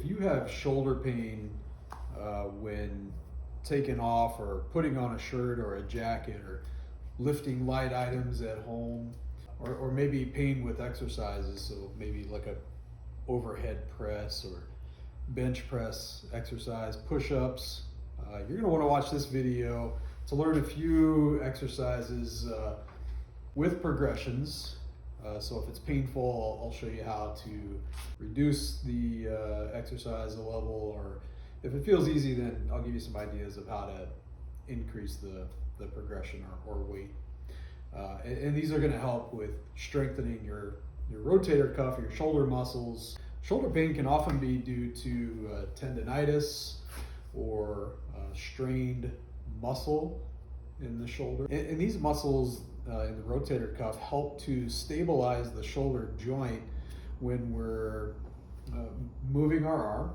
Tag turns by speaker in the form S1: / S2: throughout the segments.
S1: if you have shoulder pain when taking off or putting on a shirt or a jacket or lifting light items at home, or maybe pain with exercises, so maybe like a overhead press or bench press exercise, push-ups, you're going to want to watch this video to learn a few exercises with progressions. So if it's painful, I'll show you how to reduce the exercise level, or if it feels easy, then I'll give you some ideas of how to increase the progression or weight. And these are going to help with strengthening your rotator cuff, your shoulder muscles. Shoulder pain can often be due to tendonitis or strained muscle in the shoulder. And these muscles in the rotator cuff help to stabilize the shoulder joint when we're moving our arm.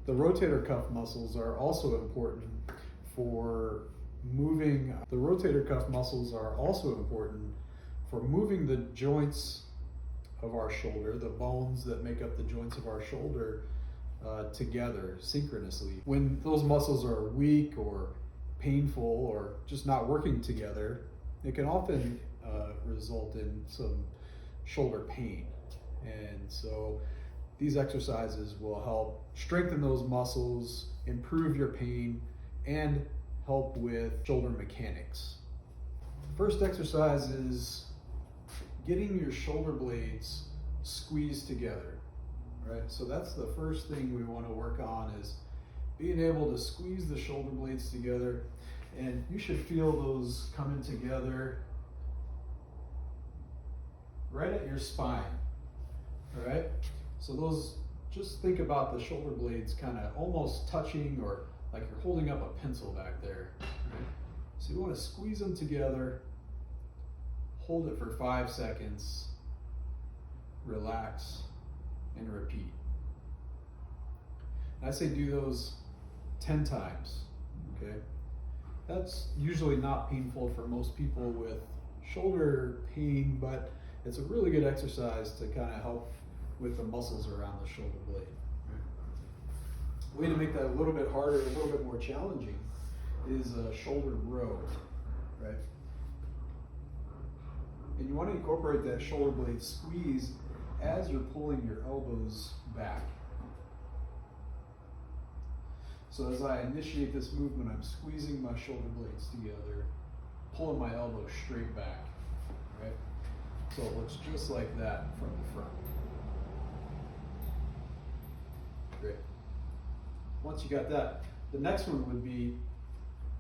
S1: The rotator cuff muscles are also important for moving. The rotator cuff muscles are also important for moving the joints of our shoulder, the bones that make up the joints of our shoulder, together synchronously. When those muscles are weak or painful or just not working together, it can often result in some shoulder pain. And so these exercises will help strengthen those muscles, improve your pain, and help with shoulder mechanics. First exercise is getting your shoulder blades squeezed together, right? So that's the first thing we want to work on, is being able to squeeze the shoulder blades together. And you should feel those coming together right at your spine, all right? So those, just think about the shoulder blades kind of almost touching, or like you're holding up a pencil back there, right? So you want to squeeze them together, hold it for 5 seconds, relax, and repeat. And I say do those 10 times, okay? That's usually not painful for most people with shoulder pain, but it's a really good exercise to kind of help with the muscles around the shoulder blade. A way to make that a little bit harder, a little bit more challenging, is a shoulder row, right? And you want to incorporate that shoulder blade squeeze as you're pulling your elbows back. So as I initiate this movement, I'm squeezing my shoulder blades together, pulling my elbow straight back, right? So it looks just like that from the front. Great. Once you got that, the next one would be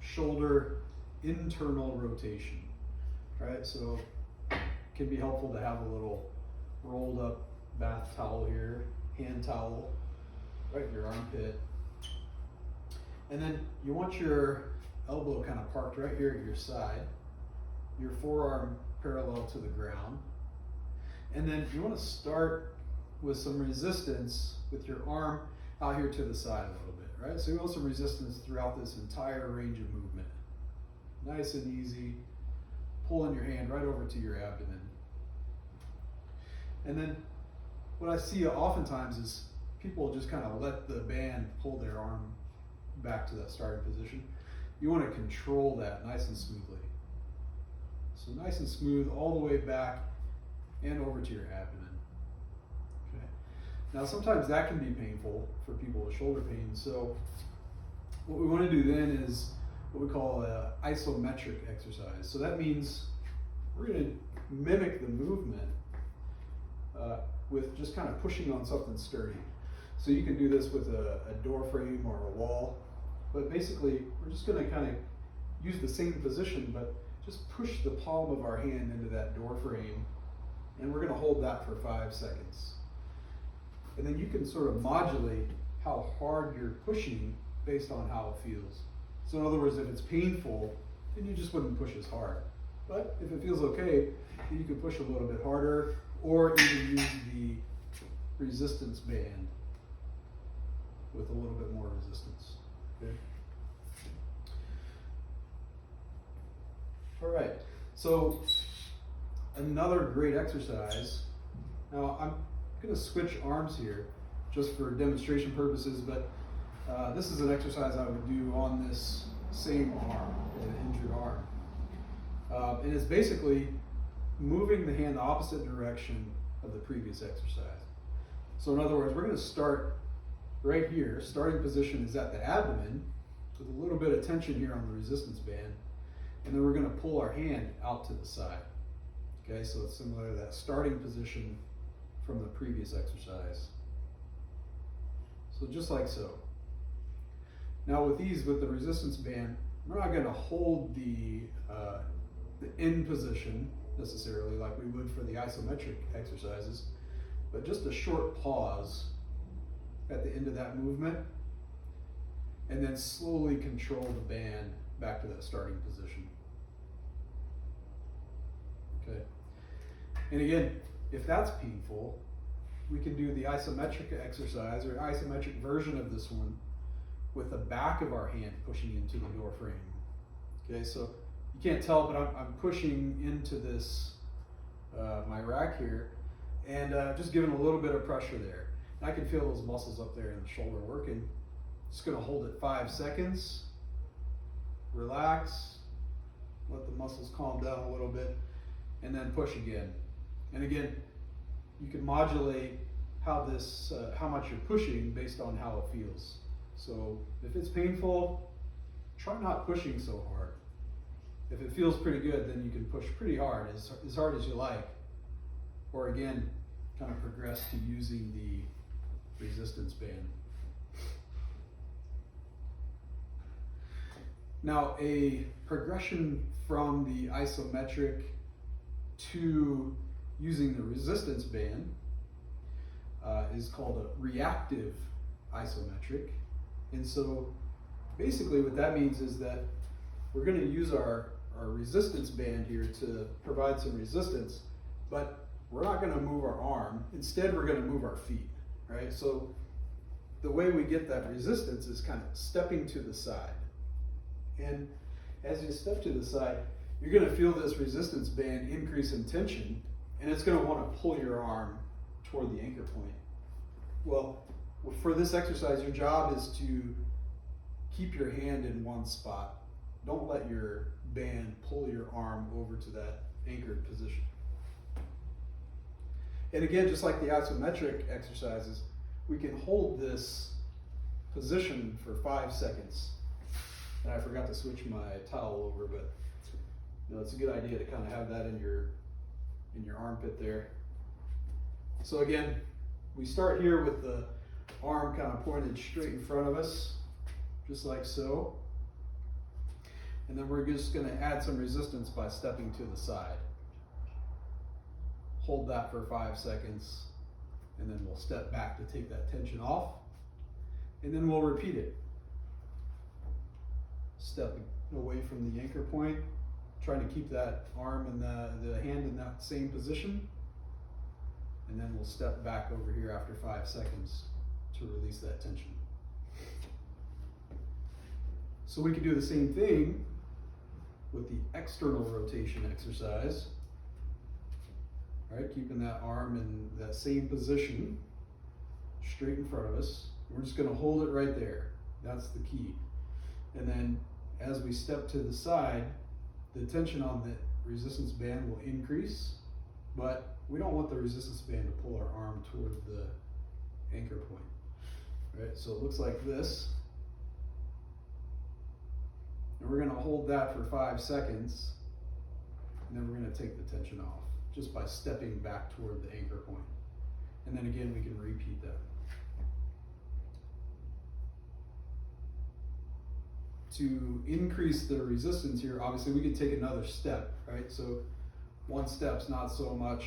S1: shoulder internal rotation, right? So it can be helpful to have a little rolled up bath towel here, hand towel, right in your armpit. And then you want your elbow kind of parked right here at your side, your forearm parallel to the ground. And then you want to start with some resistance with your arm out here to the side a little bit, right? So you want some resistance throughout this entire range of movement. Nice and easy, pulling your hand right over to your abdomen. And then what I see oftentimes is people just kind of let the band pull their arm back to that starting position. You want to control that nice and smoothly. So nice and smooth all the way back and over to your abdomen. Okay. Now sometimes that can be painful for people with shoulder pain. So what we want to do then is what we call an isometric exercise. So that means we're going to mimic the movement with just kind of pushing on something sturdy. So you can do this with a door frame or a wall, but basically we're just going to kind of use the same position, but just push the palm of our hand into that door frame, and we're going to hold that for 5 seconds. And then you can sort of modulate how hard you're pushing based on how it feels. So in other words, if it's painful, then you just wouldn't push as hard. But if it feels okay, then you can push a little bit harder, or even use the resistance band with a little bit more resistance. Okay. All right, so another great exercise. Now I'm going to switch arms here, just for demonstration purposes, but this is an exercise I would do on this same arm, an injured arm. And it's basically moving the hand the opposite direction of the previous exercise. So in other words, we're going to start right here. Starting position is at the abdomen with a little bit of tension here on the resistance band. And then we're going to pull our hand out to the side. Okay, so it's similar to that starting position from the previous exercise. So just like so. Now with the resistance band, we're not going to hold the end position necessarily like we would for the isometric exercises, but just a short pause at the end of that movement, and then slowly control the band back to that starting position. Okay. And again, if that's painful, we can do the isometric exercise or isometric version of this one with the back of our hand pushing into the door frame. Okay, so you can't tell, but I'm pushing into this, my rack here, and just giving a little bit of pressure there. And I can feel those muscles up there in the shoulder working. Just gonna hold it 5 seconds, relax, let the muscles calm down a little bit, and then push again. And again, you can modulate how much you're pushing based on how it feels. So if it's painful, try not pushing so hard. If it feels pretty good, then you can push pretty hard, as hard as you like. Or again, kind of progress to using the resistance band. Now, a progression from the isometric to using the resistance band is called a reactive isometric. And so basically what that means is that we're going to use our resistance band here to provide some resistance, but we're not going to move our arm. Instead, we're going to move our feet, right? So the way we get that resistance is kind of stepping to the side. And as you step to the side, you're going to feel this resistance band increase in tension, and it's going to want to pull your arm toward the anchor point. Well, for this exercise, your job is to keep your hand in one spot. Don't let your band pull your arm over to that anchored position. And again, just like the isometric exercises, we can hold this position for 5 seconds. And I forgot to switch my towel over, but it's a good idea to kind of have that in your armpit there. So again, we start here with the arm kind of pointed straight in front of us, just like so. And then we're just going to add some resistance by stepping to the side. Hold that for 5 seconds, and then we'll step back to take that tension off, and then we'll repeat it. Step away from the anchor point, trying to keep that arm and the hand in that same position, and then we'll step back over here after 5 seconds to release that tension. So we can do the same thing with the external rotation exercise. All right, keeping that arm in that same position, straight in front of us. We're just going to hold it right there. That's the key. And then as we step to the side, the tension on the resistance band will increase, but we don't want the resistance band to pull our arm toward the anchor point. All right, so it looks like this. And we're going to hold that for 5 seconds, and then we're going to take the tension off just by stepping back toward the anchor point. And then again, we can repeat that. To increase the resistance here, obviously we could take another step, right? So 1 step's not so much.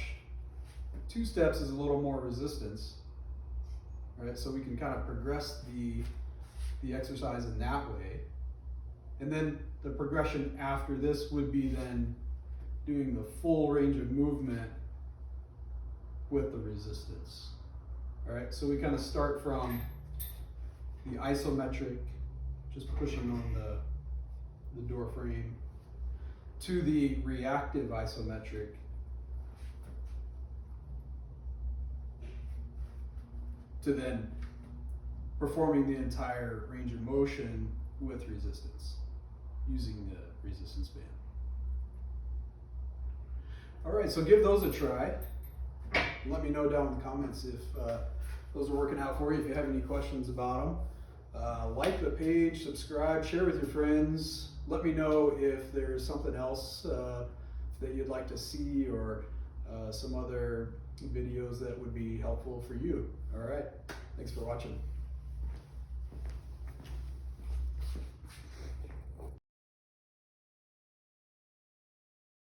S1: 2 steps is a little more resistance, right? So we can kind of progress the exercise in that way. And then the progression after this would be then doing the full range of movement with the resistance. All right, so we kind of start from the isometric, just pushing on the door frame, to the reactive isometric, to then performing the entire range of motion with resistance, using the resistance band. All right, so give those a try. Let me know down in the comments if those are working out for you, if you have any questions about them. Like the page, subscribe, share with your friends. Let me know if there's something else that you'd like to see, or some other videos that would be helpful for you. All right, thanks for watching.